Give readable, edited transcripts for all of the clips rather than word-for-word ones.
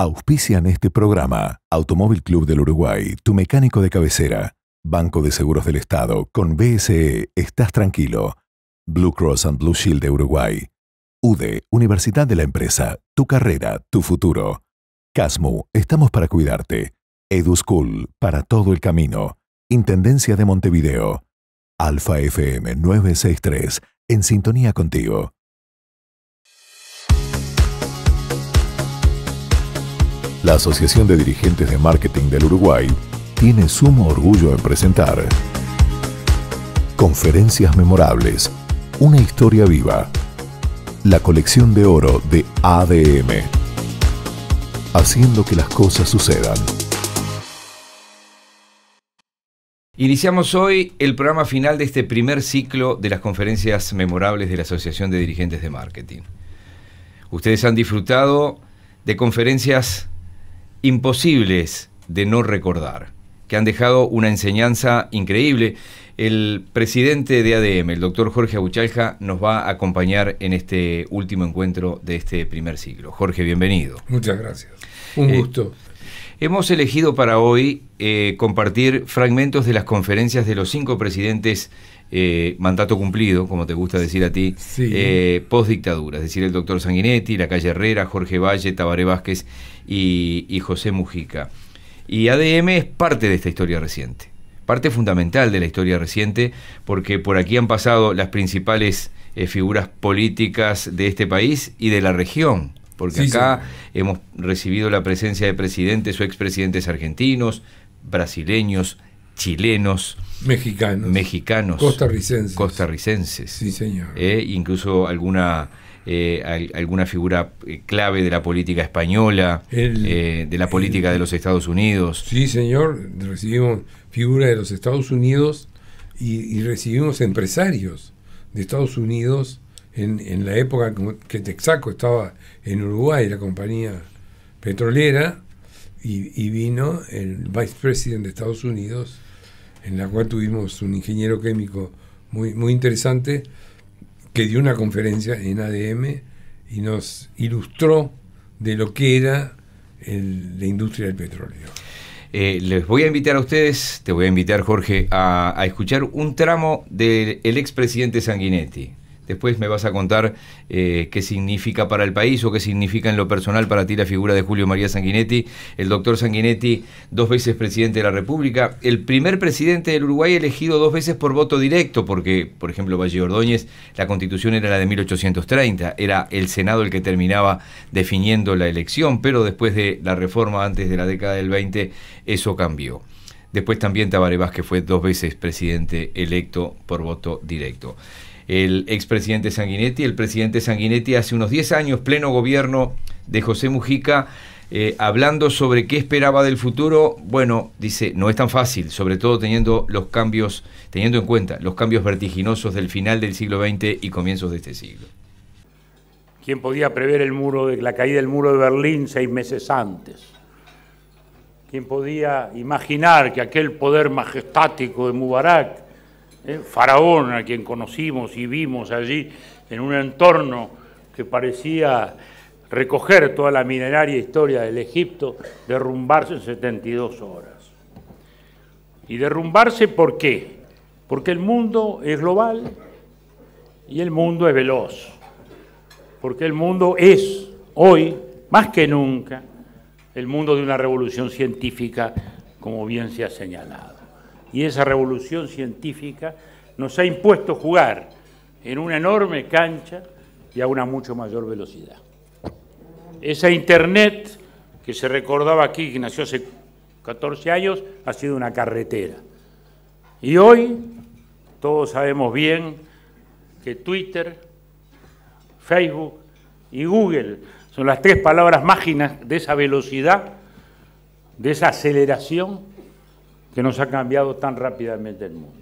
Auspician este programa. Automóvil Club del Uruguay, tu mecánico de cabecera. Banco de Seguros del Estado, con BSE, estás tranquilo. Blue Cross and Blue Shield de Uruguay. UDE, Universidad de la Empresa, tu carrera, tu futuro. Casmu, estamos para cuidarte. EduSchool, para todo el camino. Intendencia de Montevideo. Alfa FM 963, en sintonía contigo. La Asociación de Dirigentes de Marketing del Uruguay tiene sumo orgullo en presentar Conferencias Memorables, una historia viva. La colección de oro de ADM. Haciendo que las cosas sucedan. Iniciamos hoy el programa final de este primer ciclo de las conferencias memorables de la Asociación de Dirigentes de Marketing. Ustedes han disfrutado de conferencias imposibles de no recordar, que han dejado una enseñanza increíble. El presidente de ADM, el doctor Jorge Abuchalja, nos va a acompañar en este último encuentro de este primer ciclo. Jorge, bienvenido. Muchas gracias. Un gusto. Hemos elegido para hoy compartir fragmentos de las conferencias de los 5 presidentes mandato cumplido, como te gusta decir a ti, sí. Post-dictadura, es decir, el doctor Sanguinetti, Lacalle Herrera, Jorge Valle, Tabaré Vázquez y José Mujica. Y ADM es parte de esta historia reciente, parte fundamental de la historia reciente, porque por aquí han pasado las principales figuras políticas de este país y de la región, porque sí, acá hemos recibido la presencia de presidentes o expresidentes argentinos, brasileños, chilenos, mexicanos, costarricenses, sí, señor. Incluso alguna figura clave de la política española, de la política de los Estados Unidos. Sí, señor, recibimos figuras de los Estados Unidos y recibimos empresarios de Estados Unidos en la época que Texaco estaba en Uruguay, la compañía petrolera, y vino el vicepresidente de Estados Unidos, en la cual tuvimos un ingeniero químico muy, muy interesante que dio una conferencia en ADM y nos ilustró de lo que era la industria del petróleo. Les voy a invitar a ustedes, te voy a invitar, Jorge, a escuchar un tramo del expresidente Sanguinetti. Después me vas a contar qué significa para el país o qué significa en lo personal para ti la figura de Julio María Sanguinetti, el doctor Sanguinetti, 2 veces presidente de la República, el primer presidente del Uruguay elegido 2 veces por voto directo, porque, por ejemplo, Valle Ordóñez, la Constitución era la de 1830, era el Senado el que terminaba definiendo la elección, pero después de la reforma antes de la década del 20, eso cambió. Después también Tabaré Vázquez fue 2 veces presidente electo por voto directo. El expresidente Sanguinetti, el presidente Sanguinetti hace unos 10 años, pleno gobierno de José Mujica, hablando sobre qué esperaba del futuro. Bueno, dice, no es tan fácil, sobre todo teniendo en cuenta los cambios vertiginosos del final del siglo XX y comienzos de este siglo. ¿Quién podía prever la caída del muro de Berlín 6 meses antes? ¿Quién podía imaginar que aquel poder majestático de Mubarak, faraón a quien conocimos y vimos allí en un entorno que parecía recoger toda la milenaria historia del Egipto, derrumbarse en 72 horas? ¿Y derrumbarse por qué? Porque el mundo es global y el mundo es veloz. Porque el mundo es, hoy, más que nunca, el mundo de una revolución científica, como bien se ha señalado. Y esa revolución científica nos ha impuesto jugar en una enorme cancha y a una mucho mayor velocidad. Esa Internet que se recordaba aquí, que nació hace 14 años, ha sido una carretera. Y hoy todos sabemos bien que Twitter, Facebook y Google son las 3 palabras mágicas de esa velocidad, de esa aceleración que nos ha cambiado tan rápidamente el mundo.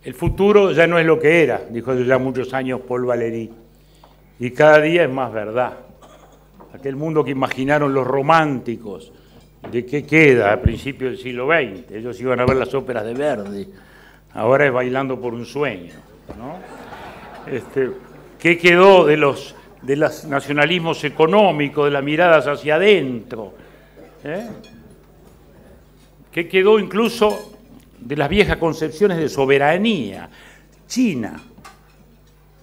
El futuro ya no es lo que era, dijo hace ya muchos años Paul Valéry, y cada día es más verdad. Aquel mundo que imaginaron los románticos, de qué queda a principios del siglo XX, ellos iban a ver las óperas de Verdi, ahora es Bailando por un sueño, ¿no? ¿Qué quedó de los de los nacionalismos económicos, de las miradas hacia adentro, que quedó incluso de las viejas concepciones de soberanía. China,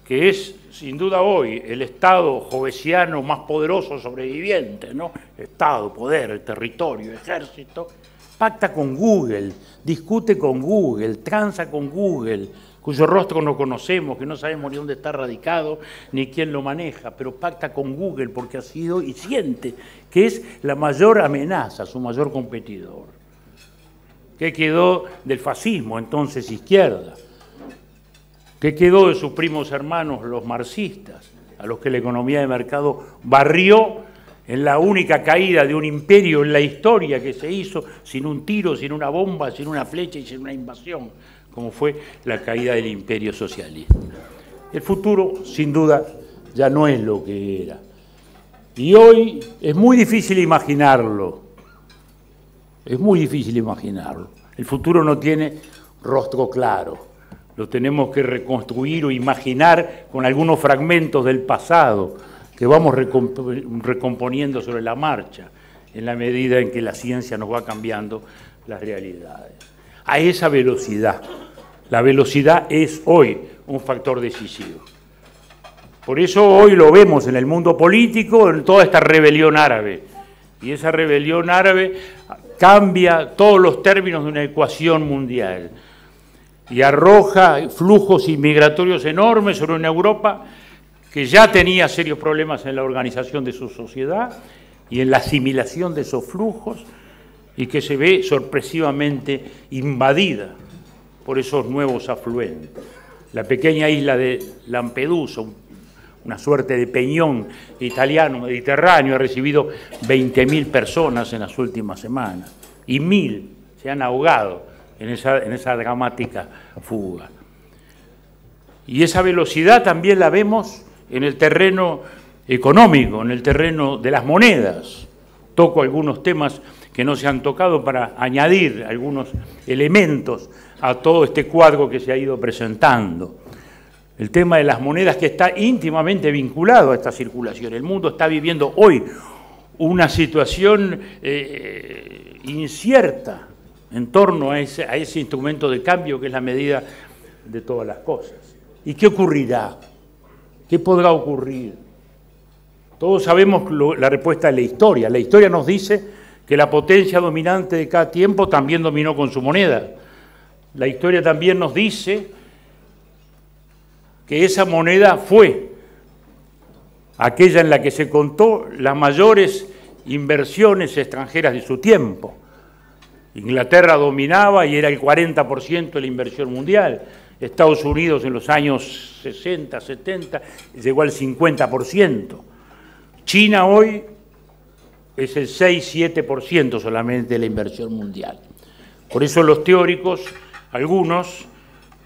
que es sin duda hoy el Estado jovesiano más poderoso sobreviviente, ¿no? Estado, poder, territorio, ejército, pacta con Google, discute con Google, transa con Google, cuyo rostro no conocemos, que no sabemos ni dónde está radicado, ni quién lo maneja, pero pacta con Google porque ha sido y siente que es la mayor amenaza, su mayor competidor. ¿Qué quedó del fascismo, entonces izquierda? ¿Qué quedó de sus primos hermanos, los marxistas, a los que la economía de mercado barrió en la única caída de un imperio en la historia que se hizo sin un tiro, sin una bomba, sin una flecha y sin una invasión, como fue la caída del imperio socialista? El futuro, sin duda, ya no es lo que era. Y hoy es muy difícil imaginarlo. Es muy difícil imaginarlo. El futuro no tiene rostro claro. Lo tenemos que reconstruir o imaginar con algunos fragmentos del pasado que vamos recomponiendo sobre la marcha en la medida en que la ciencia nos va cambiando las realidades. A esa velocidad. La velocidad es hoy un factor decisivo. Por eso hoy lo vemos en el mundo político, en toda esta rebelión árabe. Y esa rebelión árabe cambia todos los términos de una ecuación mundial y arroja flujos inmigratorios enormes sobre una Europa que ya tenía serios problemas en la organización de su sociedad y en la asimilación de esos flujos, y que se ve sorpresivamente invadida por esos nuevos afluentes. La pequeña isla de Lampedusa, una suerte de peñón italiano mediterráneo, ha recibido 20.000 personas en las últimas semanas, y 1.000 se han ahogado en esa dramática fuga. Y esa velocidad también la vemos en el terreno económico, en el terreno de las monedas. Toco algunos temas que no se han tocado para añadir algunos elementos a todo este cuadro que se ha ido presentando. El tema de las monedas, que está íntimamente vinculado a esta circulación. El mundo está viviendo hoy una situación incierta en torno a ese instrumento de cambio que es la medida de todas las cosas. ¿Y qué ocurrirá? ¿Qué podrá ocurrir? Todos sabemos la respuesta de la historia. La historia nos dice que la potencia dominante de cada tiempo también dominó con su moneda. La historia también nos dice que esa moneda fue aquella en la que se contó las mayores inversiones extranjeras de su tiempo. Inglaterra dominaba y era el 40% de la inversión mundial. Estados Unidos en los años 60, 70 llegó al 50%. China hoy es el 6-7% solamente de la inversión mundial. Por eso los teóricos, algunos,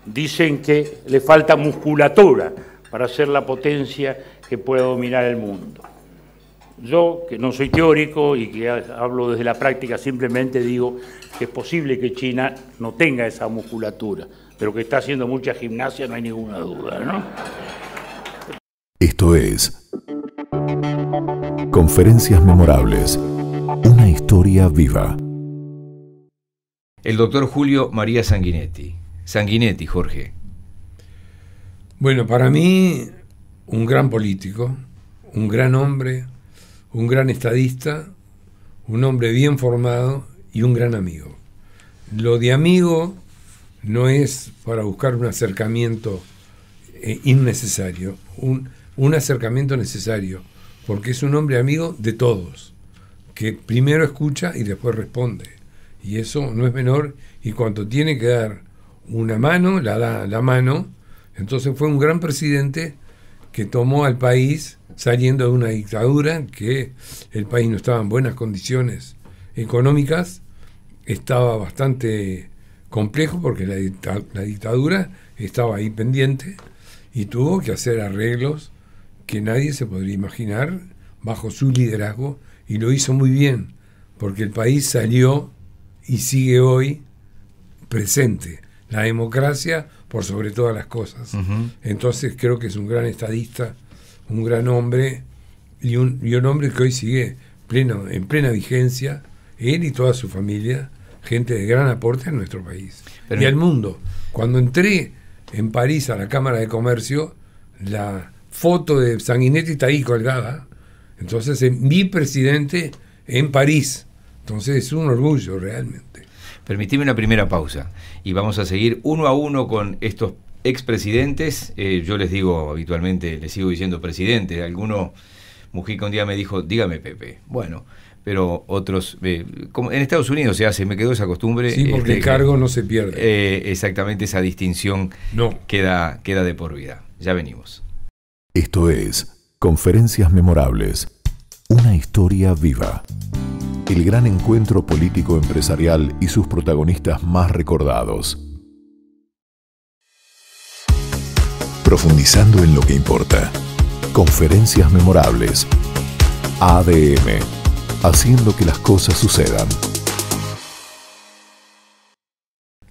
dicen que le falta musculatura para ser la potencia que pueda dominar el mundo. Yo, que no soy teórico y que hablo desde la práctica, simplemente digo que es posible que China no tenga esa musculatura, pero que está haciendo mucha gimnasia, no hay ninguna duda, ¿no? Esto es Conferencias Memorables. Una historia viva. El doctor Julio María Sanguinetti. Sanguinetti, Jorge. Bueno, para mí, un gran político, un gran hombre, un gran estadista, un hombre bien formado y un gran amigo. Lo de amigo no es para buscar un acercamiento innecesario, un acercamiento necesario, porque es un hombre amigo de todos, que primero escucha y después responde. Y eso no es menor, y cuando tiene que dar una mano, la da la mano. Entonces fue un gran presidente que tomó al país saliendo de una dictadura, que el país no estaba en buenas condiciones económicas, estaba bastante complejo porque la dictadura estaba ahí pendiente y tuvo que hacer arreglos que nadie se podría imaginar bajo su liderazgo, y lo hizo muy bien, porque el país salió y sigue hoy presente. La democracia por sobre todas las cosas. Uh-huh. Entonces creo que es un gran estadista, un gran hombre y un hombre que hoy sigue en plena vigencia, él y toda su familia, gente de gran aporte en nuestro país y al mundo. Cuando entré en París a la Cámara de Comercio, la foto de Sanguinetti está ahí colgada. Entonces, mi presidente en París. Entonces, es un orgullo realmente. Permitime una primera pausa y vamos a seguir uno a uno con estos expresidentes. Yo les digo habitualmente, les sigo diciendo presidente. Alguno, Mujica un día me dijo, dígame Pepe. Bueno, pero otros, como en Estados Unidos se hace, me quedó esa costumbre. Sí, porque el cargo no se pierde. Exactamente, esa distinción queda de por vida. Ya venimos. Esto es Conferencias Memorables. Una historia viva. El gran encuentro político empresarial y sus protagonistas más recordados. Profundizando en lo que importa. Conferencias Memorables. ADM. Haciendo que las cosas sucedan.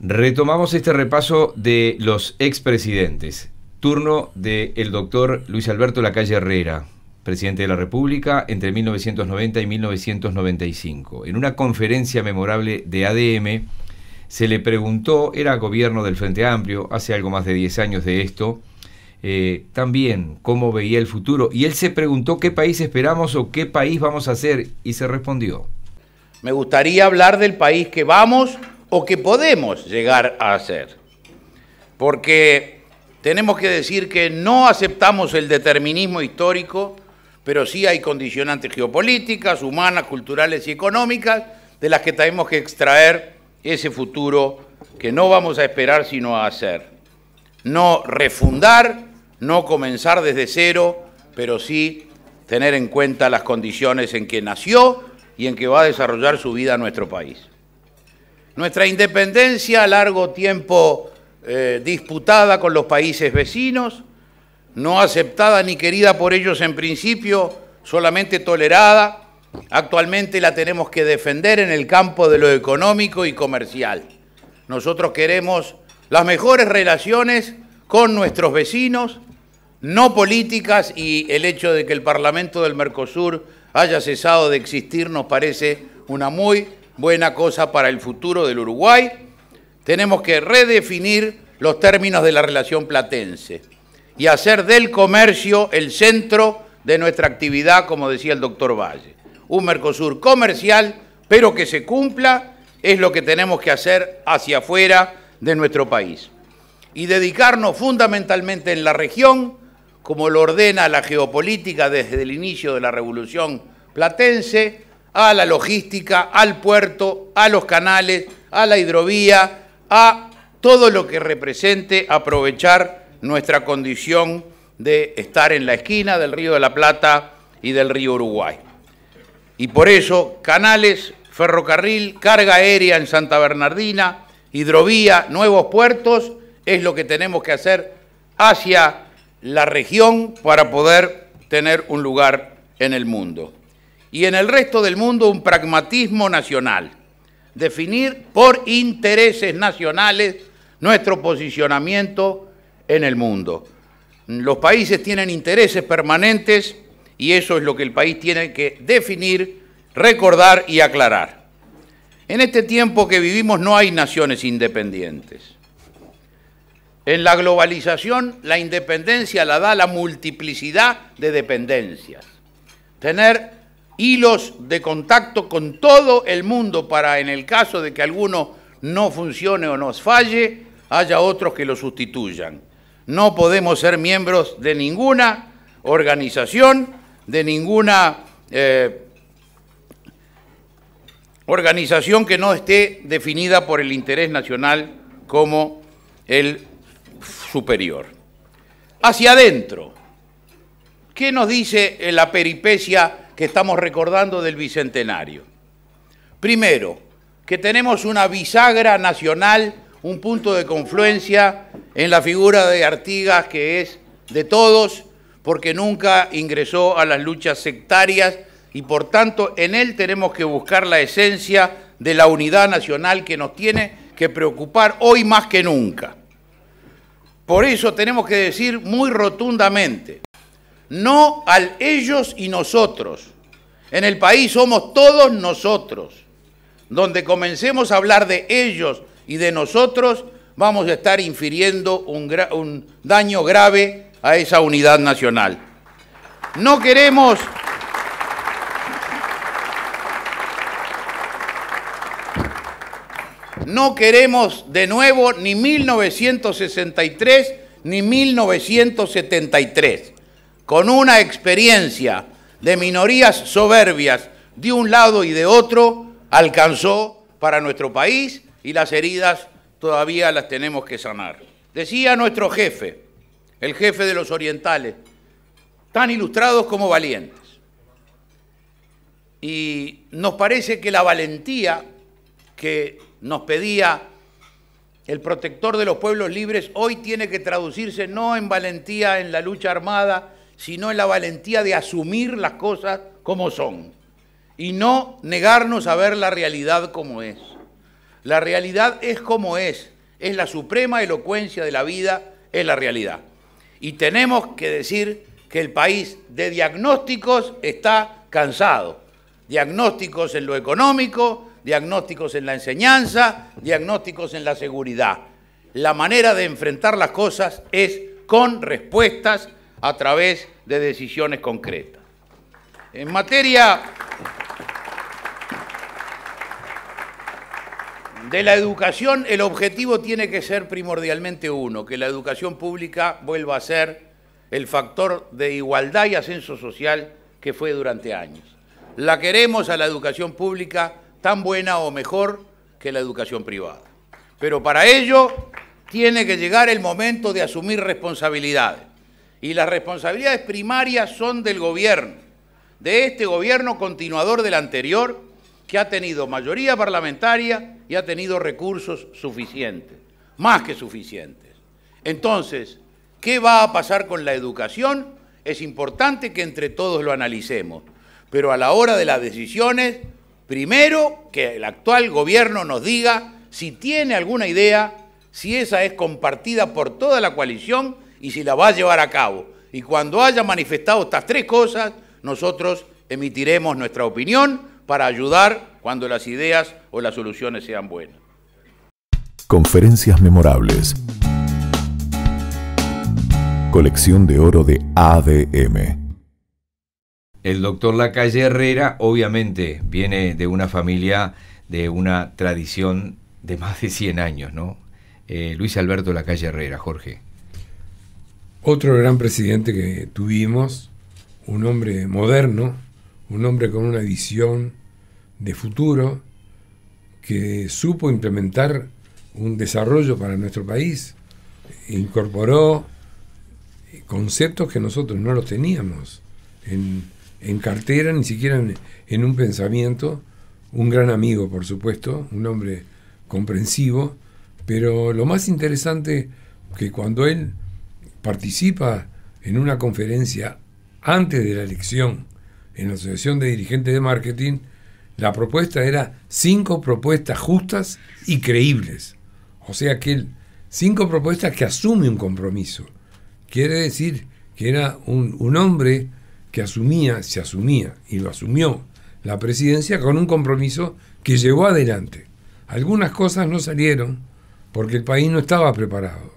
Retomamos este repaso de los expresidentes. Turno del doctor Luis Alberto Lacalle Herrera, presidente de la República entre 1990 y 1995. En una conferencia memorable de ADM se le preguntó, era gobierno del Frente Amplio, hace algo más de 10 años de esto, también cómo veía el futuro, y él se preguntó qué país esperamos o qué país vamos a hacer, y se respondió: me gustaría hablar del país que vamos o que podemos llegar a hacer, porque tenemos que decir que no aceptamos el determinismo histórico, pero sí hay condicionantes geopolíticas, humanas, culturales y económicas de las que tenemos que extraer ese futuro que no vamos a esperar sino a hacer. No refundar, no comenzar desde cero, pero sí tener en cuenta las condiciones en que nació y en que va a desarrollar su vida nuestro país. Nuestra independencia, largo tiempo disputada con los países vecinos, no aceptada ni querida por ellos en principio, solamente tolerada, actualmente la tenemos que defender en el campo de lo económico y comercial. Nosotros queremos las mejores relaciones con nuestros vecinos, no políticas, y el hecho de que el Parlamento del Mercosur haya cesado de existir nos parece una muy buena cosa para el futuro del Uruguay. Tenemos que redefinir los términos de la relación platense y hacer del comercio el centro de nuestra actividad, como decía el doctor Valle. Un Mercosur comercial, pero que se cumpla, es lo que tenemos que hacer hacia afuera de nuestro país. Y dedicarnos fundamentalmente en la región, como lo ordena la geopolítica desde el inicio de la Revolución Platense, a la logística, al puerto, a los canales, a la hidrovía, a todo lo que represente aprovechar nuestra condición de estar en la esquina del Río de la Plata y del Río Uruguay. Y por eso, canales, ferrocarril, carga aérea en Santa Bernardina, hidrovía, nuevos puertos, es lo que tenemos que hacer hacia la región para poder tener un lugar en el mundo. Y en el resto del mundo un pragmatismo nacional, definir por intereses nacionales nuestro posicionamiento en el mundo. Los países tienen intereses permanentes y eso es lo que el país tiene que definir, recordar y aclarar. En este tiempo que vivimos no hay naciones independientes. En la globalización la independencia la da la multiplicidad de dependencias. Tener hilos de contacto con todo el mundo para, en el caso de que alguno no funcione o nos falle, haya otros que lo sustituyan. No podemos ser miembros de ninguna organización, de ninguna organización que no esté definida por el interés nacional como el superior. Hacia adentro, ¿qué nos dice la peripecia que estamos recordando del Bicentenario? Primero, que tenemos una bisagra nacional, un punto de confluencia en la figura de Artigas, que es de todos, porque nunca ingresó a las luchas sectarias y por tanto en él tenemos que buscar la esencia de la unidad nacional que nos tiene que preocupar hoy más que nunca. Por eso tenemos que decir muy rotundamente, no al ellos y nosotros. En el país somos todos nosotros. Donde comencemos a hablar de ellos y de nosotros, vamos a estar infiriendo un daño grave a esa unidad nacional. No queremos de nuevo ni 1963 ni 1973, con una experiencia de minorías soberbias de un lado y de otro, alcanzó para nuestro país y las heridas todavía las tenemos que sanar. Decía nuestro jefe, el jefe de los orientales, tan ilustrados como valientes. Y nos parece que la valentía que nos pedía el protector de los pueblos libres hoy tiene que traducirse no en valentía en la lucha armada, sino en la valentía de asumir las cosas como son y no negarnos a ver la realidad como es. La realidad es como es la suprema elocuencia de la vida, es la realidad. Y tenemos que decir que el país de diagnósticos está cansado. Diagnósticos en lo económico, diagnósticos en la enseñanza, diagnósticos en la seguridad. La manera de enfrentar las cosas es con respuestas a través de decisiones concretas. En materia de la educación, el objetivo tiene que ser primordialmente uno, que la educación pública vuelva a ser el factor de igualdad y ascenso social que fue durante años. La queremos a la educación pública tan buena o mejor que la educación privada. Pero para ello tiene que llegar el momento de asumir responsabilidades. Y las responsabilidades primarias son del gobierno, de este gobierno continuador del anterior, que ha tenido mayoría parlamentaria y ha tenido recursos suficientes, más que suficientes. Entonces, ¿qué va a pasar con la educación? Es importante que entre todos lo analicemos, pero a la hora de las decisiones, primero que el actual gobierno nos diga si tiene alguna idea, si esa es compartida por toda la coalición y si la va a llevar a cabo. Y cuando haya manifestado estas tres cosas, nosotros emitiremos nuestra opinión para ayudar cuando las ideas o las soluciones sean buenas. Conferencias memorables. Colección de oro de ADM. El doctor Lacalle Herrera obviamente viene de una familia de una tradición de más de 100 años, ¿no? Luis Alberto Lacalle Herrera, Jorge. Otro gran presidente que tuvimos, un hombre moderno, un hombre con una visión de futuro, que supo implementar un desarrollo para nuestro país, incorporó conceptos que nosotros no los teníamos en cartera, ni siquiera en un pensamiento. Un gran amigo, por supuesto, un hombre comprensivo, pero lo más interesante que cuando él participa en una conferencia antes de la elección en la Asociación de Dirigentes de Marketing, la propuesta era 5 propuestas justas y creíbles. O sea que 5 propuestas que asume un compromiso. Quiere decir que era un hombre que se asumía y lo asumió la presidencia con un compromiso que llevó adelante. Algunas cosas no salieron porque el país no estaba preparado.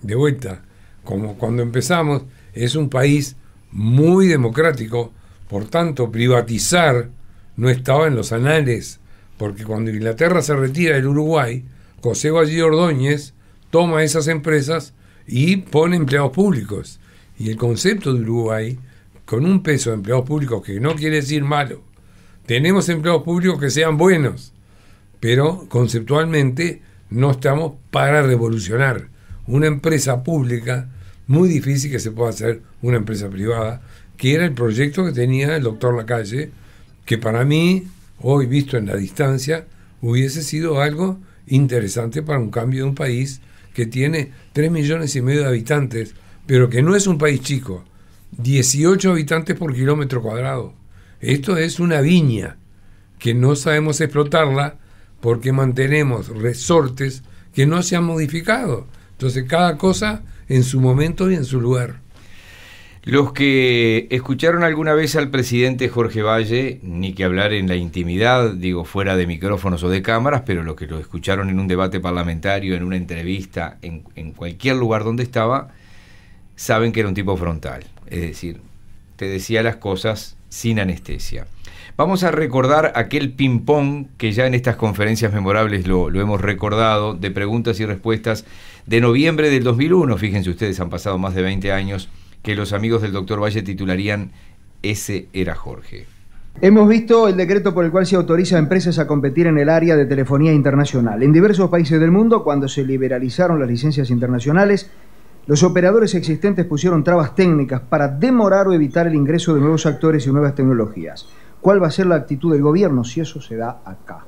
De vuelta, como cuando empezamos, es un país muy democrático, por tanto privatizar no estaba en los anales, porque cuando Inglaterra se retira del Uruguay, José Valle Ordóñez toma esas empresas y pone empleados públicos. Y el concepto de Uruguay, con un peso de empleados públicos que no quiere decir malo, tenemos empleados públicos que sean buenos, pero conceptualmente no estamos para revolucionar. Una empresa pública, muy difícil que se pueda hacer una empresa privada, que era el proyecto que tenía el doctor Lacalle, que para mí, hoy visto en la distancia, hubiese sido algo interesante para un cambio de un país que tiene 3,5 millones de habitantes, pero que no es un país chico, 18 habitantes por kilómetro cuadrado. Esto es una viña que no sabemos explotarla porque mantenemos resortes que no se han modificado. Entonces cada cosa en su momento y en su lugar. Los que escucharon alguna vez al presidente Jorge Valle, ni que hablar en la intimidad, digo fuera de micrófonos o de cámaras, pero los que lo escucharon en un debate parlamentario, en una entrevista, en cualquier lugar donde estaba, saben que era un tipo frontal. Es decir, te decía las cosas sin anestesia. Vamos a recordar aquel ping-pong que ya en estas conferencias memorables lo hemos recordado, de preguntas y respuestas de noviembre del 2001. Fíjense ustedes, han pasado más de 20 años, que los amigos del doctor Valle titularían Ese era Jorge. Hemos visto el decreto por el cual se autoriza a empresas a competir en el área de telefonía internacional. En diversos países del mundo, cuando se liberalizaron las licencias internacionales, los operadores existentes pusieron trabas técnicas para demorar o evitar el ingreso de nuevos actores y nuevas tecnologías. ¿Cuál va a ser la actitud del gobierno si eso se da acá?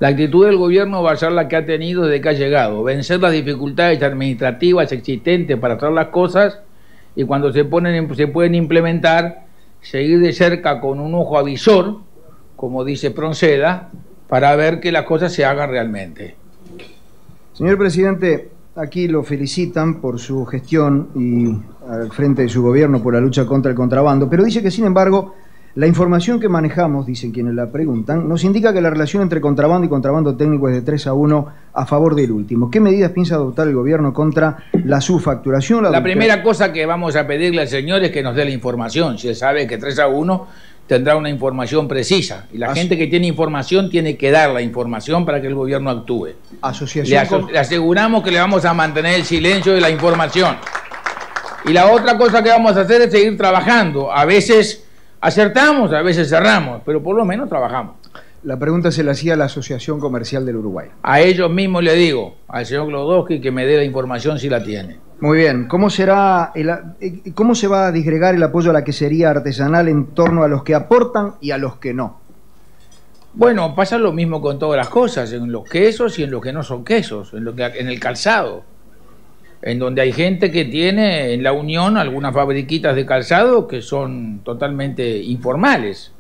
La actitud del gobierno va a ser la que ha tenido desde que ha llegado, vencer las dificultades administrativas existentes para hacer las cosas, y cuando se pueden implementar, seguir de cerca con un ojo avisor, como dice Pronceda, para ver que las cosas se hagan realmente. Señor presidente, aquí lo felicitan por su gestión y al frente de su gobierno por la lucha contra el contrabando, pero dice que, sin embargo, la información que manejamos, dicen quienes la preguntan, nos indica que la relación entre contrabando y contrabando técnico es de 3-1 a favor del último. ¿Qué medidas piensa adoptar el gobierno contra la subfacturación? La primera cosa que vamos a pedirle al señor es que nos dé la información. Si él sabe que 3-1 tendrá una información precisa. Y la gente que tiene información tiene que dar la información para que el gobierno actúe. Le aseguramos que le vamos a mantener el silencio de la información. Y la otra cosa que vamos a hacer es seguir trabajando. A veces acertamos, a veces cerramos, pero por lo menos trabajamos. La pregunta se la hacía a la Asociación Comercial del Uruguay. A ellos mismos le digo, al señor Glodowski, que me dé la información si la tiene. Muy bien. ¿Cómo se va a disgregar el apoyo a la quesería artesanal en torno a los que aportan y a los que no? Bueno, pasa lo mismo con todas las cosas, en los quesos y en los que no son quesos, en el calzado, en donde hay gente que tiene en la Unión algunas fabriquitas de calzado que son totalmente informales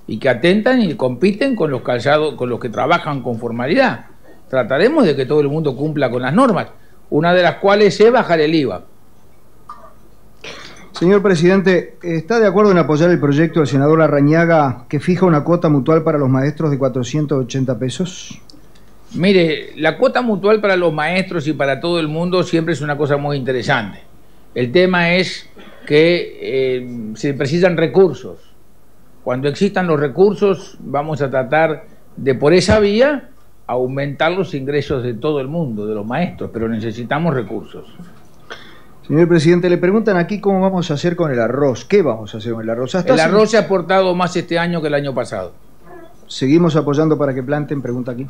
y que atentan y compiten con los calzados, con los que trabajan con formalidad. Trataremos de que todo el mundo cumpla con las normas, una de las cuales es bajar el IVA. Señor presidente, ¿está de acuerdo en apoyar el proyecto del senador Larrañaga que fija una cuota mutual para los maestros de 480 pesos? Mire, la cuota mutual para los maestros y para todo el mundo siempre es una cosa muy interesante. El tema es que se precisan recursos. Cuando existan los recursos, vamos a tratar de, por esa vía, aumentar los ingresos de todo el mundo, de los maestros, pero necesitamos recursos. Señor presidente, le preguntan aquí cómo vamos a hacer con el arroz. ¿Qué vamos a hacer con el arroz? El arroz se ha aportado más este año que el año pasado. ¿Seguimos apoyando para que planten? Pregunta aquí.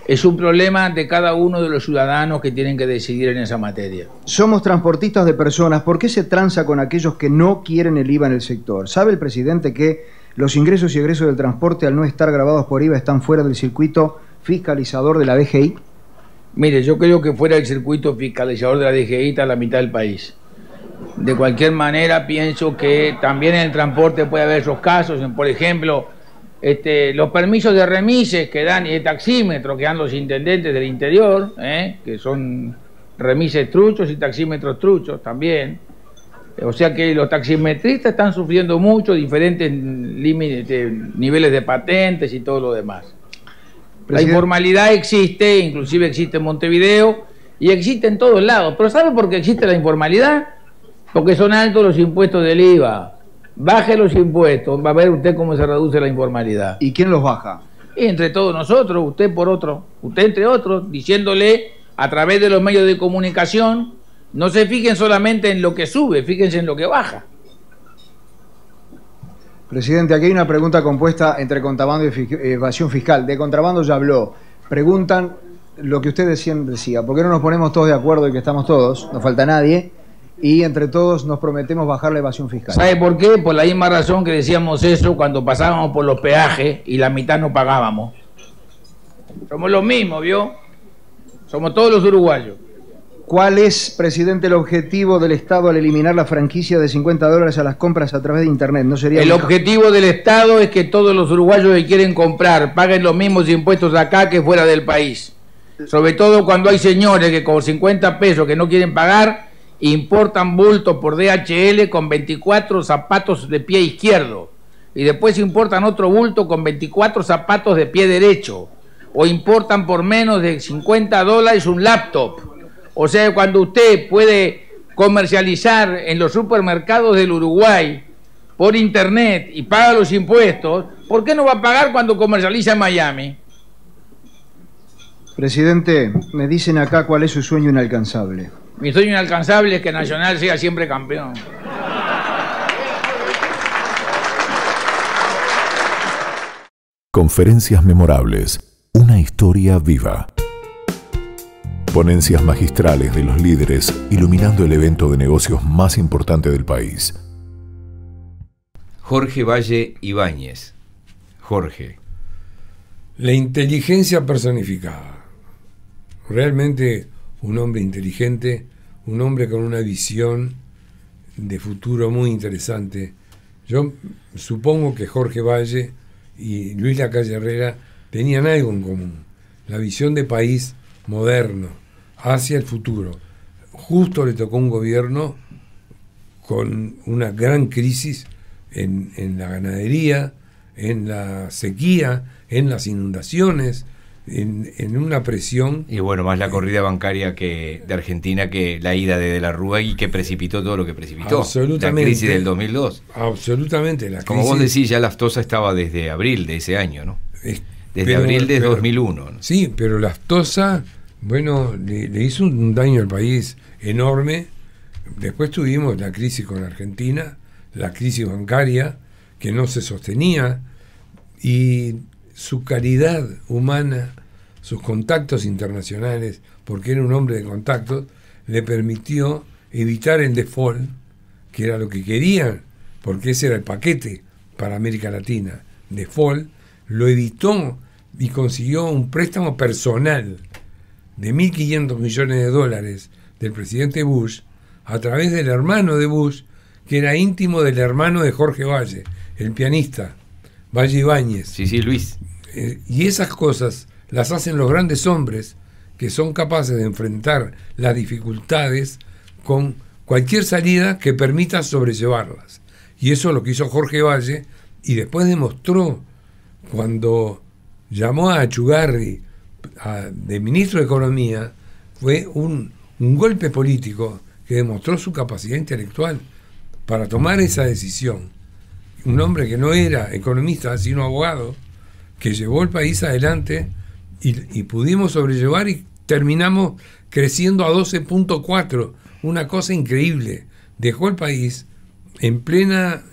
Es un problema de cada uno de los ciudadanos que tienen que decidir en esa materia. Somos transportistas de personas. ¿Por qué se tranza con aquellos que no quieren el IVA en el sector? ¿Sabe el presidente que los ingresos y egresos del transporte, al no estar grabados por IVA, están fuera del circuito fiscalizador de la DGI? Mire, yo creo que fuera del circuito fiscalizador de la DGI está la mitad del país. De cualquier manera, pienso que también en el transporte puede haber esos casos. Por ejemplo, los permisos de remises que dan y de taxímetro que dan los intendentes del interior, que son remises truchos y taxímetros truchos también. O sea que los taximetristas están sufriendo mucho, diferentes niveles de patentes y todo lo demás. La informalidad existe, inclusive existe en Montevideo y existe en todos lados. ¿Pero sabe por qué existe la informalidad? Porque son altos los impuestos del IVA. Baje los impuestos, va a ver usted cómo se reduce la informalidad. ¿Y quién los baja? Y entre todos nosotros, usted por otro, usted entre otros, diciéndole a través de los medios de comunicación, no se fijen solamente en lo que sube, fíjense en lo que baja. Presidente, aquí hay una pregunta compuesta entre contrabando y evasión fiscal. De contrabando ya habló. Preguntan lo que usted decía, ¿por qué no nos ponemos todos de acuerdo y que estamos todos? No falta nadie. Y entre todos nos prometemos bajar la evasión fiscal. ¿Sabe por qué? Por la misma razón que decíamos eso cuando pasábamos por los peajes y la mitad no pagábamos. Somos los mismos, ¿vio? Somos todos los uruguayos. ¿Cuál es, presidente, el objetivo del Estado al eliminar la franquicia de $50 a las compras a través de Internet? ¿No sería el objetivo del Estado es que todos los uruguayos que quieren comprar paguen los mismos impuestos acá que fuera del país? Sobre todo cuando hay señores que con 50 pesos que no quieren pagar importan bultos por DHL con 24 zapatos de pie izquierdo y después importan otro bulto con 24 zapatos de pie derecho, o importan por menos de $50 un laptop. O sea, cuando usted puede comercializar en los supermercados del Uruguay por internet y paga los impuestos, ¿por qué no va a pagar cuando comercializa en Miami? Presidente, me dicen acá cuál es su sueño inalcanzable. Mi sueño inalcanzable es que Nacional sea siempre campeón. Conferencias memorables. Una historia viva. Ponencias magistrales de los líderes iluminando el evento de negocios más importante del país. Jorge Valle Ibáñez. Jorge. La inteligencia personificada. Realmente un hombre inteligente, un hombre con una visión de futuro muy interesante. Yo supongo que Jorge Valle y Luis Lacalle Herrera tenían algo en común, la visión de país moderno, hacia el futuro. Justo le tocó un gobierno con una gran crisis en la ganadería, en la sequía, en las inundaciones, en una presión. Y bueno, más la corrida bancaria de Argentina que la ida de la Rúa y que precipitó todo lo que precipitó. Absolutamente. La crisis del 2002. Absolutamente. Como vos decís, ya Laftosa estaba desde abril de ese año, ¿no? Desde abril de 2001. ¿no? Sí, pero Laftosa, bueno, le hizo un daño al país enorme. Después tuvimos la crisis con Argentina, la crisis bancaria, que no se sostenía, y su calidad humana, sus contactos internacionales, porque era un hombre de contactos, le permitió evitar el default, que era lo que querían, porque ese era el paquete para América Latina. Default, lo evitó y consiguió un préstamo personal de $1.500 millones del presidente Bush, a través del hermano de Bush, que era íntimo del hermano de Jorge Valle, el pianista, Valle Ibáñez. Sí, Luis. Y esas cosas las hacen los grandes hombres que son capaces de enfrentar las dificultades con cualquier salida que permita sobrellevarlas. Y eso es lo que hizo Jorge Valle, y después demostró cuando llamó a Achugarri de ministro de Economía. Fue un golpe político que demostró su capacidad intelectual para tomar esa decisión. Un hombre que no era economista, sino abogado, que llevó el país adelante y pudimos sobrellevar y terminamos creciendo a 12.4, una cosa increíble. Dejó el país en plena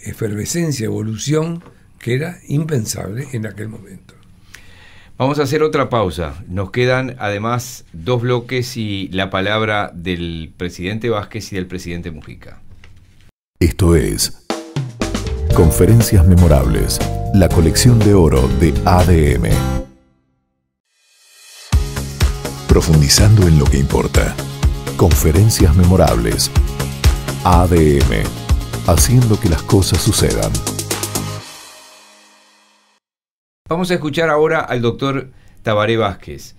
efervescencia, evolución, que era impensable en aquel momento. Vamos a hacer otra pausa. Nos quedan además 2 bloques y la palabra del presidente Vázquez y del presidente Mujica. Esto es Conferencias Memorables, la colección de oro de ADM. Profundizando en lo que importa. Conferencias Memorables. ADM. Haciendo que las cosas sucedan. Vamos a escuchar ahora al doctor Tabaré Vázquez.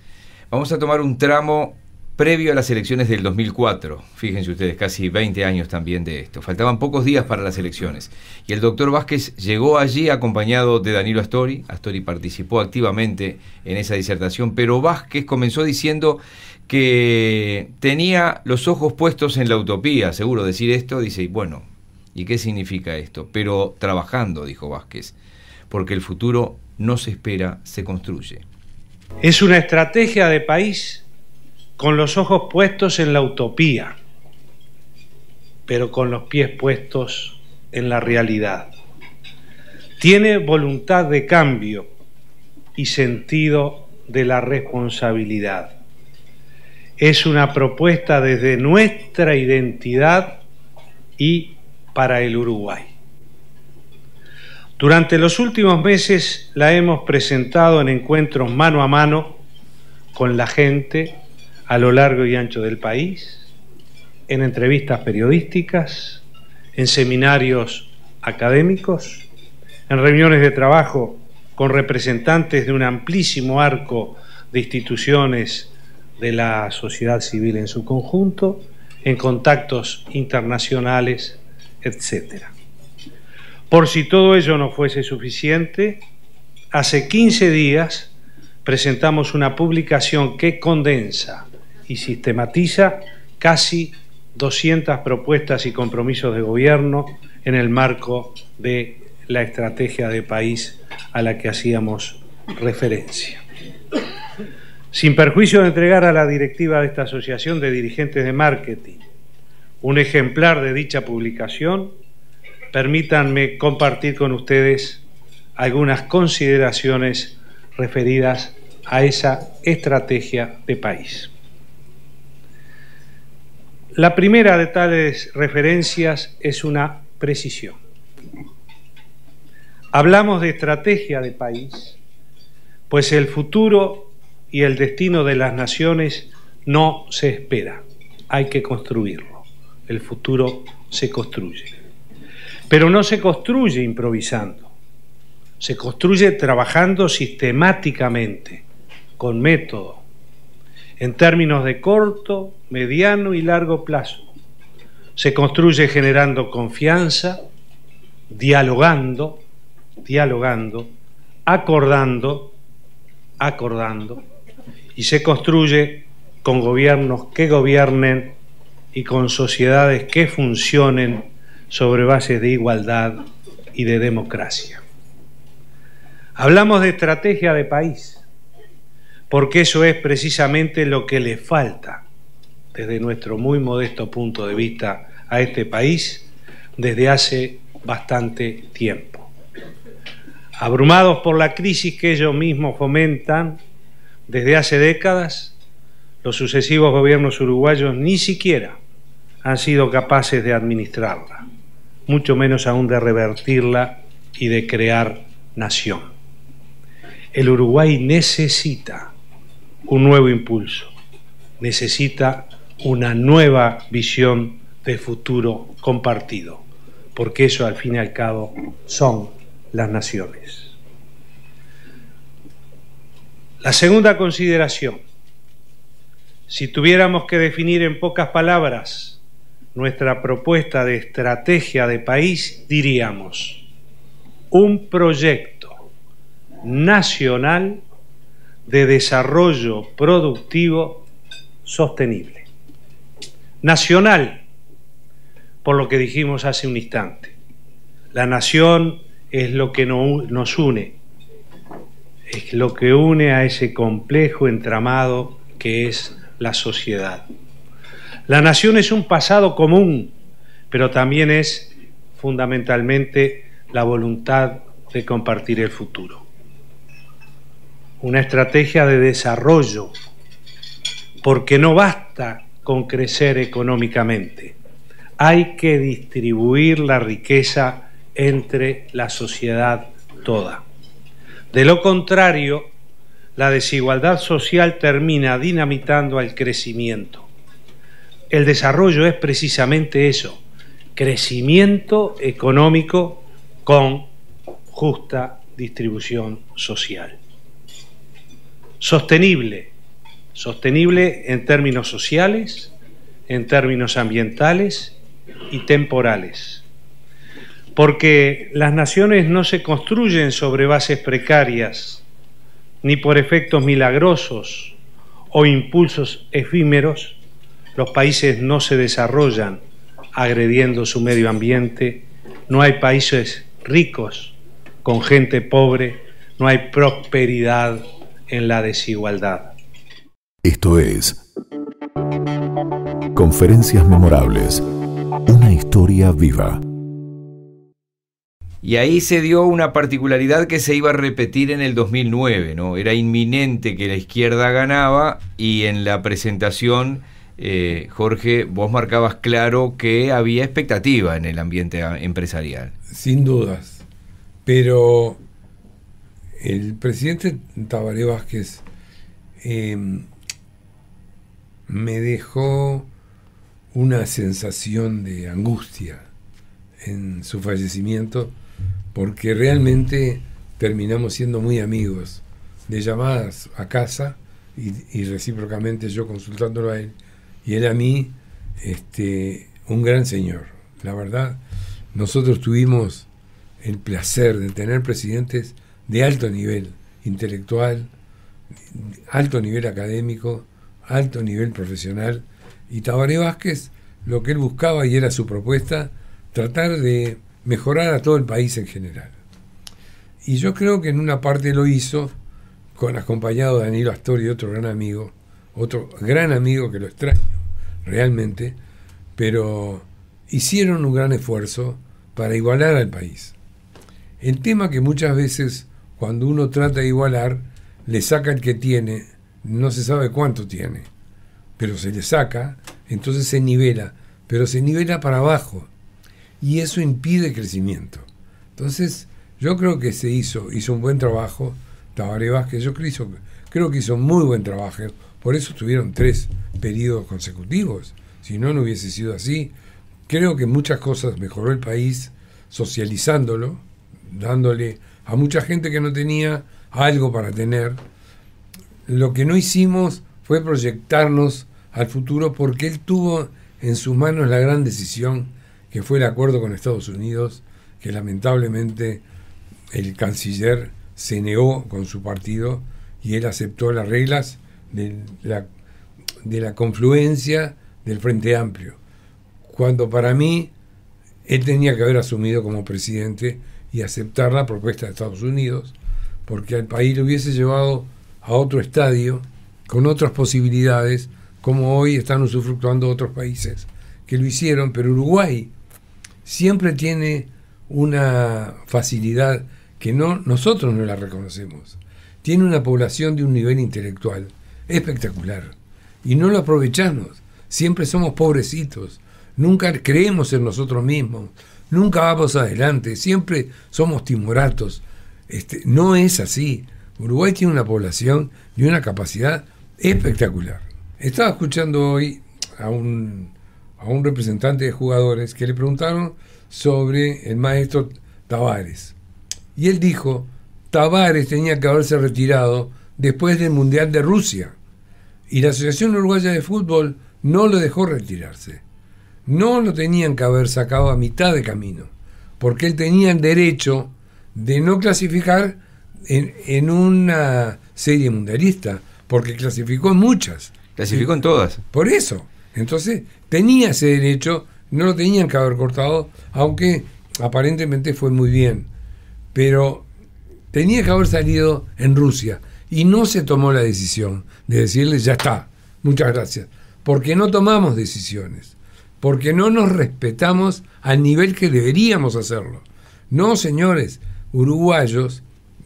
Vamos a tomar un tramo previo a las elecciones del 2004. Fíjense ustedes, casi 20 años también de esto. Faltaban pocos días para las elecciones. Y el doctor Vázquez llegó allí acompañado de Danilo Astori. Astori participó activamente en esa disertación, pero Vázquez comenzó diciendo que tenía los ojos puestos en la utopía. Seguro decir esto, dice, bueno, ¿y qué significa esto? Pero trabajando, dijo Vázquez, porque el futuro no se espera, se construye. Es una estrategia de país con los ojos puestos en la utopía, pero con los pies puestos en la realidad. Tiene voluntad de cambio y sentido de la responsabilidad. Es una propuesta desde nuestra identidad y para el Uruguay. Durante los últimos meses la hemos presentado en encuentros mano a mano con la gente a lo largo y ancho del país, en entrevistas periodísticas, en seminarios académicos, en reuniones de trabajo con representantes de un amplísimo arco de instituciones de la sociedad civil en su conjunto, en contactos internacionales, etc. Por si todo ello no fuese suficiente, hace 15 días presentamos una publicación que condensa y sistematiza casi 200 propuestas y compromisos de gobierno en el marco de la estrategia de país a la que hacíamos referencia. Sin perjuicio de entregar a la directiva de esta asociación de dirigentes de marketing un ejemplar de dicha publicación, permítanme compartir con ustedes algunas consideraciones referidas a esa estrategia de país. La primera de tales referencias es una precisión. Hablamos de estrategia de país, pues el futuro y el destino de las naciones no se espera, hay que construirlo. El futuro se construye. Pero no se construye improvisando, se construye trabajando sistemáticamente, con método, en términos de corto, mediano y largo plazo. Se construye generando confianza, dialogando, acordando, y se construye con gobiernos que gobiernen y con sociedades que funcionen sobre bases de igualdad y de democracia. Hablamos de estrategia de país, porque eso es precisamente lo que le falta, desde nuestro muy modesto punto de vista, a este país desde hace bastante tiempo. Abrumados por la crisis que ellos mismos fomentan desde hace décadas, los sucesivos gobiernos uruguayos ni siquiera han sido capaces de administrarla, mucho menos aún de revertirla y de crear nación. El Uruguay necesita un nuevo impulso, necesita una nueva visión de futuro compartido, porque eso al fin y al cabo son las naciones. La segunda consideración: si tuviéramos que definir en pocas palabras nuestra propuesta de estrategia de país, diríamos un proyecto nacional de desarrollo productivo sostenible. Nacional, por lo que dijimos hace un instante. La nación es lo que nos une, es lo que une a ese complejo entramado que es la sociedad. La nación es un pasado común, pero también es fundamentalmente la voluntad de compartir el futuro. Una estrategia de desarrollo, porque no basta con crecer económicamente, hay que distribuir la riqueza entre la sociedad toda. De lo contrario, la desigualdad social termina dinamitando el crecimiento. El desarrollo es precisamente eso, crecimiento económico con justa distribución social. Sostenible en términos sociales, en términos ambientales y temporales. Porque las naciones no se construyen sobre bases precarias, ni por efectos milagrosos o impulsos efímeros. Los países no se desarrollan agrediendo su medio ambiente, no hay países ricos con gente pobre, no hay prosperidad en la desigualdad. Esto es Conferencias Memorables, una historia viva. Y ahí se dio una particularidad que se iba a repetir en el 2009, ¿no? Era inminente que la izquierda ganaba y en la presentación, Jorge, vos marcabas claro que había expectativa en el ambiente empresarial. Sin dudas, pero el presidente Tabaré Vázquez me dejó una sensación de angustia en su fallecimiento, porque realmente terminamos siendo muy amigos, de llamadas a casa y recíprocamente yo consultándolo a él, y él a mí, un gran señor. La verdad, nosotros tuvimos el placer de tener presidentes de alto nivel intelectual, alto nivel académico, alto nivel profesional, y Tabaré Vázquez, lo que él buscaba y era su propuesta, tratar de mejorar a todo el país en general. Y yo creo que en una parte lo hizo, acompañado de Danilo Astori, otro gran amigo que lo extraño realmente, pero hicieron un gran esfuerzo para igualar al país. El tema que muchas veces cuando uno trata de igualar, le saca el que tiene, no se sabe cuánto tiene, pero se le saca, entonces se nivela, pero se nivela para abajo, y eso impide crecimiento. Entonces, yo creo que hizo un buen trabajo, Tabaré Vázquez, creo que hizo muy buen trabajo, por eso tuvieron 3 periodos consecutivos, si no, no hubiese sido así. Creo que muchas cosas mejoró el país, socializándolo, dándole a mucha gente que no tenía algo para tener. Lo que no hicimos fue proyectarnos al futuro, porque él tuvo en sus manos la gran decisión, que fue el acuerdo con Estados Unidos, que lamentablemente el canciller se negó con su partido y él aceptó las reglas de la confluencia del Frente Amplio, cuando para mí él tenía que haber asumido como presidente y aceptar la propuesta de Estados Unidos, porque al país lo hubiese llevado a otro estadio, con otras posibilidades, como hoy están usufructuando otros países que lo hicieron. Pero Uruguay siempre tiene una facilidad que nosotros no la reconocemos. Tiene una población de un nivel intelectual espectacular y no lo aprovechamos. Siempre somos pobrecitos, nunca creemos en nosotros mismos, nunca vamos adelante, siempre somos timoratos. No es así. Uruguay tiene una población y una capacidad espectacular. Estaba escuchando hoy a un representante de jugadores que le preguntaron sobre el maestro Tavares. Y él dijo, Tavares tenía que haberse retirado después del Mundial de Rusia. Y la Asociación Uruguaya de Fútbol no lo dejó retirarse. No lo tenían que haber sacado a mitad de camino, porque él tenía el derecho de no clasificar en una serie mundialista, porque clasificó en muchas. Clasificó en todas. Por eso. Entonces, tenía ese derecho, no lo tenían que haber cortado, aunque aparentemente fue muy bien. Pero tenía que haber salido en Rusia, y no se tomó la decisión de decirle, ya está, muchas gracias. Porque no tomamos decisiones, porque no nos respetamos al nivel que deberíamos hacerlo. No, señores, uruguayos,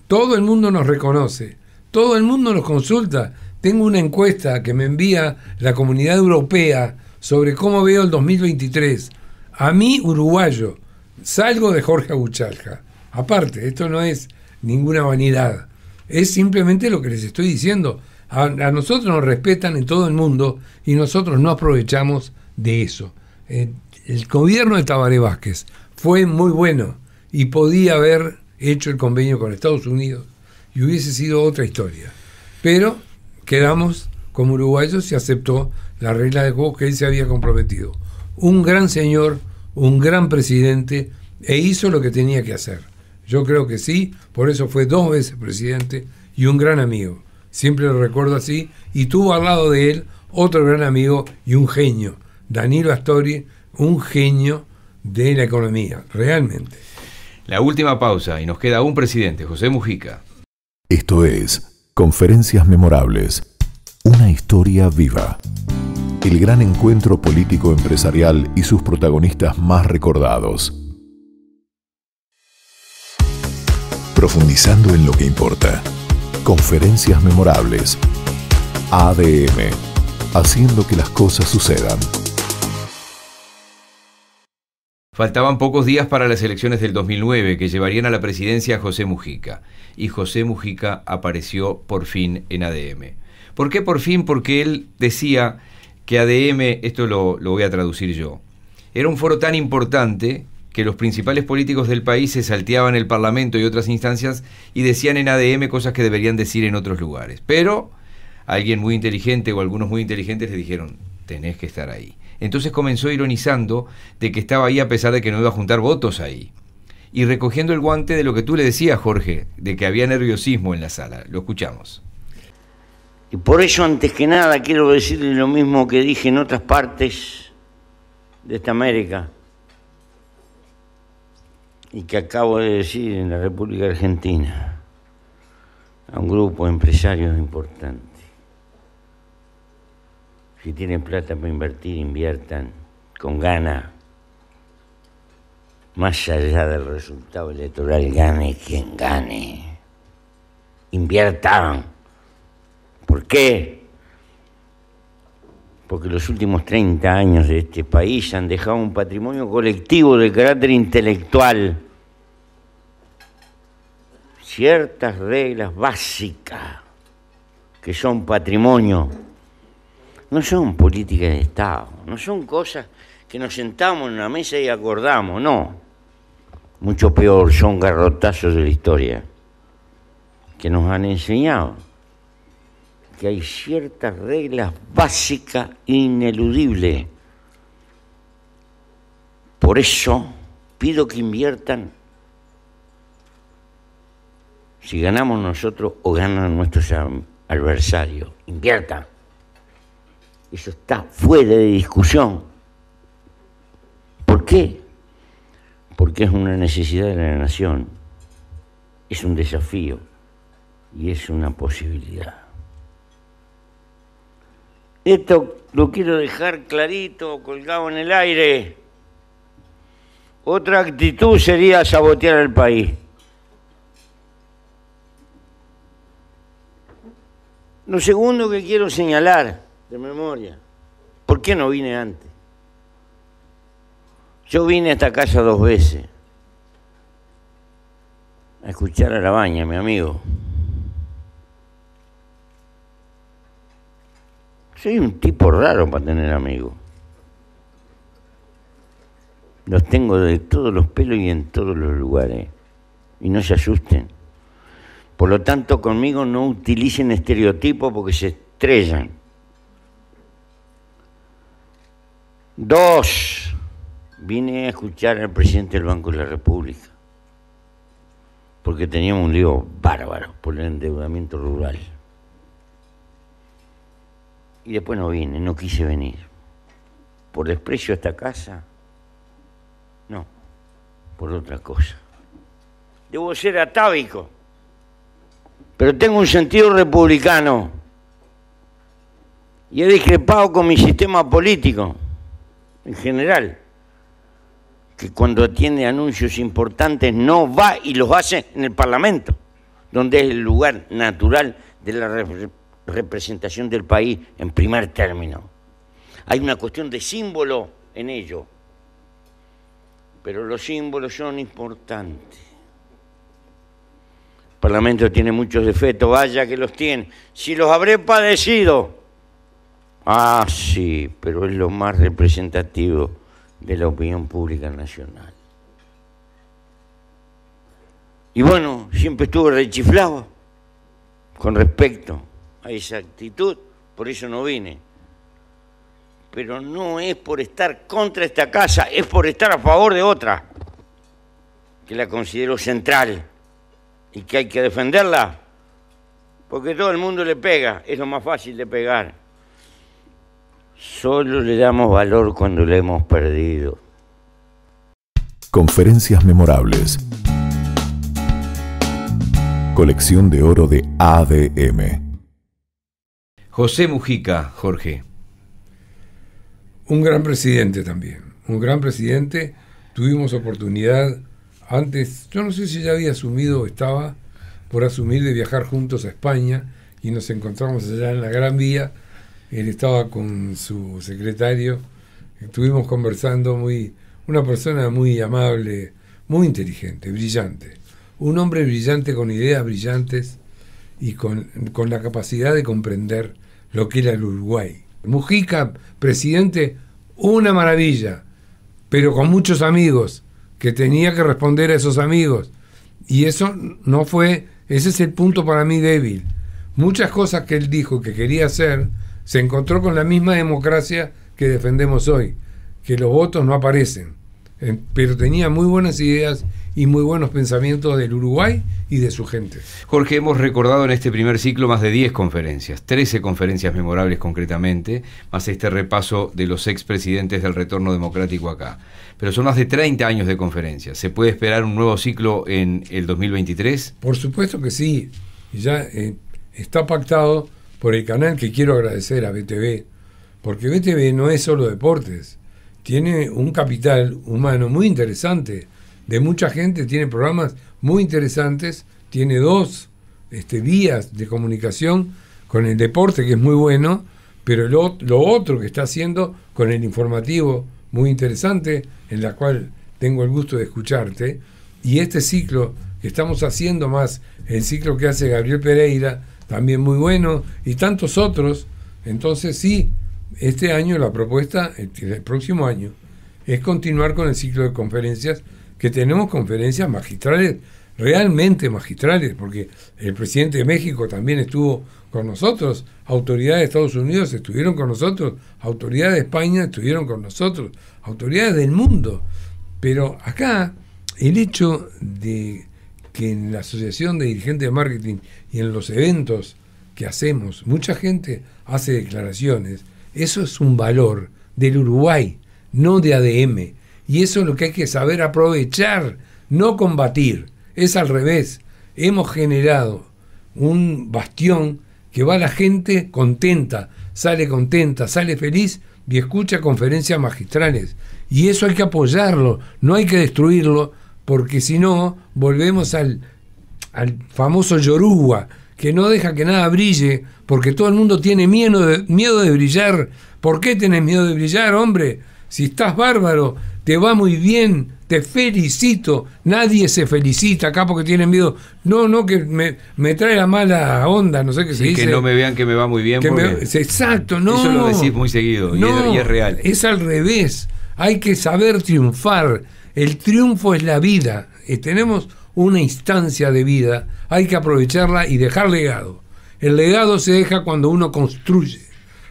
todo el mundo nos reconoce, todo el mundo nos consulta. Tengo una encuesta que me envía la Comunidad Europea sobre cómo veo el 2023. A mí, uruguayo, salgo de Jorge Abuchalja. Aparte, esto no es ninguna vanidad, es simplemente lo que les estoy diciendo. A nosotros nos respetan en todo el mundo y nosotros no aprovechamos de eso. El gobierno de Tabaré Vázquez fue muy bueno y podía haber hecho el convenio con Estados Unidos y hubiese sido otra historia. Pero quedamos como uruguayos y aceptó la regla de juego que él se había comprometido. Un gran señor, un gran presidente, e hizo lo que tenía que hacer. Yo creo que sí, por eso fue 2 veces presidente y un gran amigo. Siempre lo recuerdo así, y tuvo al lado de él otro gran amigo y un genio, Danilo Astori, un genio de la economía, realmente. La última pausa y nos queda un presidente, José Mujica. Esto es Conferencias Memorables, una historia viva. El gran encuentro político empresarial y sus protagonistas más recordados. Profundizando en lo que importa. Conferencias Memorables. ADM. Haciendo que las cosas sucedan. Faltaban pocos días para las elecciones del 2009 que llevarían a la presidencia a José Mujica. Y José Mujica apareció por fin en ADM. ¿Por qué por fin? Porque él decía que ADM, esto lo voy a traducir yo, era un foro tan importante que los principales políticos del país se salteaban el Parlamento y otras instancias y decían en ADM cosas que deberían decir en otros lugares. Pero alguien muy inteligente o algunos muy inteligentes le dijeron, tenés que estar ahí. Entonces comenzó ironizando de que estaba ahí a pesar de que no iba a juntar votos ahí. Y recogiendo el guante de lo que tú le decías, Jorge, de que había nerviosismo en la sala. Lo escuchamos. Y por eso, antes que nada, quiero decirle lo mismo que dije en otras partes de esta América y que acabo de decir en la República Argentina a un grupo de empresarios importantes. Si tienen plata para invertir, inviertan con ganas. Más allá del resultado electoral, gane quien gane. Inviertan. ¿Por qué? Porque los últimos 30 años de este país han dejado un patrimonio colectivo de carácter intelectual. Ciertas reglas básicas que son patrimonio. No son políticas de Estado, no son cosas que nos sentamos en una mesa y acordamos, no. Mucho peor, son garrotazos de la historia que nos han enseñado que hay ciertas reglas básicas ineludibles. Por eso pido que inviertan si ganamos nosotros o ganan nuestros adversarios. Inviertan. Eso está fuera de discusión. ¿Por qué? Porque es una necesidad de la nación, es un desafío y es una posibilidad. Esto lo quiero dejar clarito, colgado en el aire. Otra actitud sería sabotear al país. Lo segundo que quiero señalar de memoria, ¿por qué no vine antes? Yo vine a esta casa 2 veces a escuchar a Labaña, mi amigo. Soy un tipo raro para tener amigos. Los tengo de todos los pelos y en todos los lugares. Y no se asusten. Por lo tanto, conmigo no utilicen estereotipos porque se estrellan. 2, vine a escuchar al presidente del Banco de la República, porque teníamos un lío bárbaro por el endeudamiento rural. Y después no vine, no quise venir. ¿Por desprecio a esta casa? No, por otra cosa. Debo ser atávico, pero tengo un sentido republicano y he discrepado con mi sistema político en general, que cuando atiende anuncios importantes no va y los hace en el Parlamento, donde es el lugar natural de la representación del país en primer término. Hay una cuestión de símbolo en ello, pero los símbolos son importantes. El Parlamento tiene muchos defectos, vaya que los tiene. Si los habré padecido, sí, pero es lo más representativo de la opinión pública nacional. Y bueno, siempre estuve rechiflado con respecto a esa actitud, por eso no vine. Pero no es por estar contra esta casa, es por estar a favor de otra, que la considero central y que hay que defenderla, porque todo el mundo le pega, es lo más fácil de pegar. Solo le damos valor cuando le hemos perdido. Conferencias memorables. Colección de oro de ADM. José Mujica, Jorge. Un gran presidente también. Un gran presidente. Tuvimos oportunidad antes, yo no sé si ya había asumido o estaba por asumir, de viajar juntos a España, y nos encontramos allá en la Gran Vía. Él estaba con su secretario, estuvimos conversando, una persona muy amable, muy inteligente, brillante. Un hombre brillante con ideas brillantes y con la capacidad de comprender lo que era el Uruguay. Mujica, presidente, una maravilla, pero con muchos amigos, que tenía que responder a esos amigos. Y eso no fue, ese es el punto para mí débil. muchas cosas que él dijo que quería hacer, se encontró con la misma democracia que defendemos hoy, que los votos no aparecen, pero tenía muy buenas ideas y muy buenos pensamientos del Uruguay y de su gente. Jorge, hemos recordado en este primer ciclo más de 10 conferencias, 13 conferencias memorables concretamente, más este repaso de los expresidentes del retorno democrático acá. Pero son más de 30 años de conferencias. ¿Se puede esperar un nuevo ciclo en el 2023? Por supuesto que sí. Ya está pactado por el canal, que quiero agradecer a BTV, porque BTV no es solo deportes, tiene un capital humano muy interesante, de mucha gente, tiene programas muy interesantes, tiene 2 vías de comunicación con el deporte, que es muy bueno, pero lo otro que está haciendo con el informativo, muy interesante, en la cual tengo el gusto de escucharte, y este ciclo que estamos haciendo, más el ciclo que hace Gabriel Pereira, también muy bueno, y tantos otros. Entonces sí, este año la propuesta, el próximo año, es continuar con el ciclo de conferencias, que tenemos conferencias magistrales, realmente magistrales, porque el presidente de México también estuvo con nosotros, autoridades de Estados Unidos estuvieron con nosotros, autoridades de España estuvieron con nosotros, autoridades del mundo. Pero acá, el hecho de que en la Asociación de Dirigentes de Marketing y en los eventos que hacemos, mucha gente hace declaraciones, eso es un valor del Uruguay, no de ADM. Y eso es lo que hay que saber aprovechar, no combatir. Es al revés. Hemos generado un bastión que va la gente contenta, sale feliz y escucha conferencias magistrales. Y eso hay que apoyarlo, no hay que destruirlo, porque si no, volvemos al famoso Yoruba, que no deja que nada brille, porque todo el mundo tiene miedo de brillar. ¿Por qué tenés miedo de brillar, hombre? Si estás bárbaro, te va muy bien, te felicito. Nadie se felicita acá porque tienen miedo. No, que me trae la mala onda, no sé qué se dice. Que no me vean que me va muy bien. Exacto, no. Eso lo decís muy seguido, y es real. Es al revés. Hay que saber triunfar. El triunfo es la vida. Tenemos una instancia de vida. Hay que aprovecharla y dejar legado. El legado se deja cuando uno construye.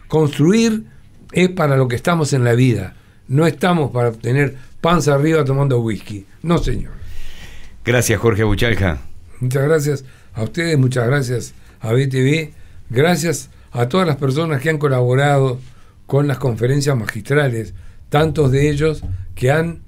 Construir es para lo que estamos en la vida. No estamos para tener panza arriba tomando whisky. No, señor. Gracias, Jorge Buchalca. Muchas gracias a ustedes, muchas gracias a BTV, gracias a todas las personas que han colaborado con las conferencias magistrales, tantos de ellos que han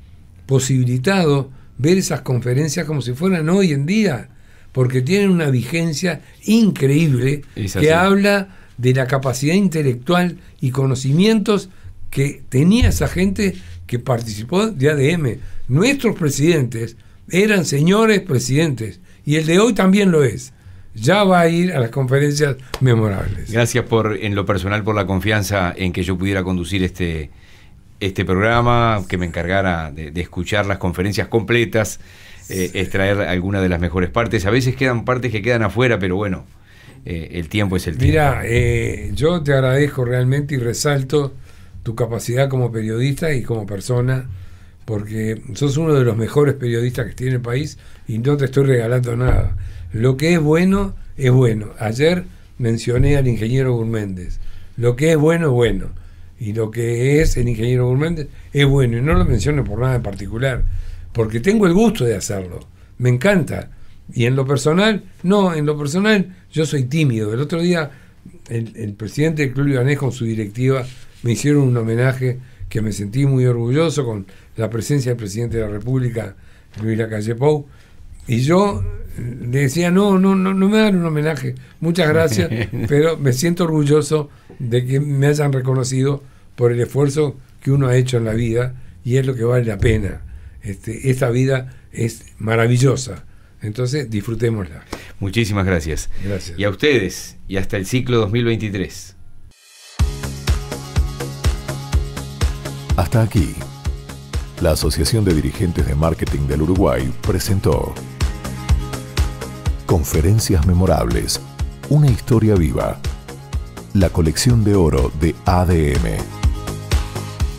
posibilitado ver esas conferencias como si fueran hoy en día, porque tienen una vigencia increíble que habla de la capacidad intelectual y conocimientos que tenía esa gente que participó de ADM. Nuestros presidentes eran señores presidentes, y el de hoy también lo es. Ya va a ir a las conferencias memorables. Gracias en lo personal, por la confianza en que yo pudiera conducir este programa, que me encargara de escuchar las conferencias completas, extraer algunas de las mejores partes. A veces quedan partes que quedan afuera, pero bueno, el tiempo es el tiempo. Mira, yo te agradezco realmente y resalto tu capacidad como periodista y como persona, porque sos uno de los mejores periodistas que tiene el país y no te estoy regalando nada. Lo que es bueno, es bueno. Ayer mencioné al ingeniero Gurméndez. Lo que es bueno, y lo que es el ingeniero Gurméndez es bueno, y no lo menciono por nada en particular, porque tengo el gusto de hacerlo, me encanta. Y en lo personal, yo soy tímido. El otro día el presidente del Club Libanés con su directiva me hicieron un homenaje que me sentí muy orgulloso, con la presencia del presidente de la República, Luis Lacalle Pou, y yo le decía, no me hagan un homenaje, muchas gracias, pero me siento orgulloso de que me hayan reconocido por el esfuerzo que uno ha hecho en la vida, y es lo que vale la pena. Esta vida es maravillosa, entonces disfrutémosla. Muchísimas gracias. Gracias. Y a ustedes, y hasta el ciclo 2023. Hasta aquí, la Asociación de Dirigentes de Marketing del Uruguay presentó Conferencias Memorables, una historia viva. La colección de oro de ADM.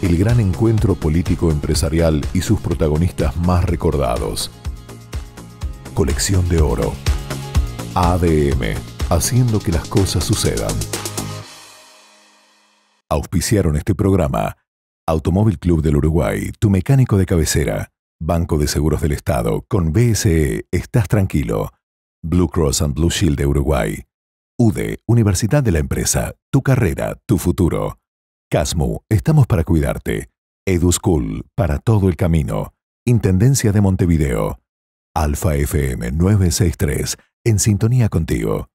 El gran encuentro político empresarial y sus protagonistas más recordados. Colección de oro. ADM. haciendo que las cosas sucedan. Auspiciaron este programa Automóvil Club del Uruguay, tu mecánico de cabecera. Banco de Seguros del Estado, con BSE, estás tranquilo. Blue Cross and Blue Shield de Uruguay. UDE, Universidad de la Empresa, tu carrera, tu futuro. CASMU, estamos para cuidarte. EduSchool, para todo el camino. Intendencia de Montevideo. Alfa FM 963, en sintonía contigo.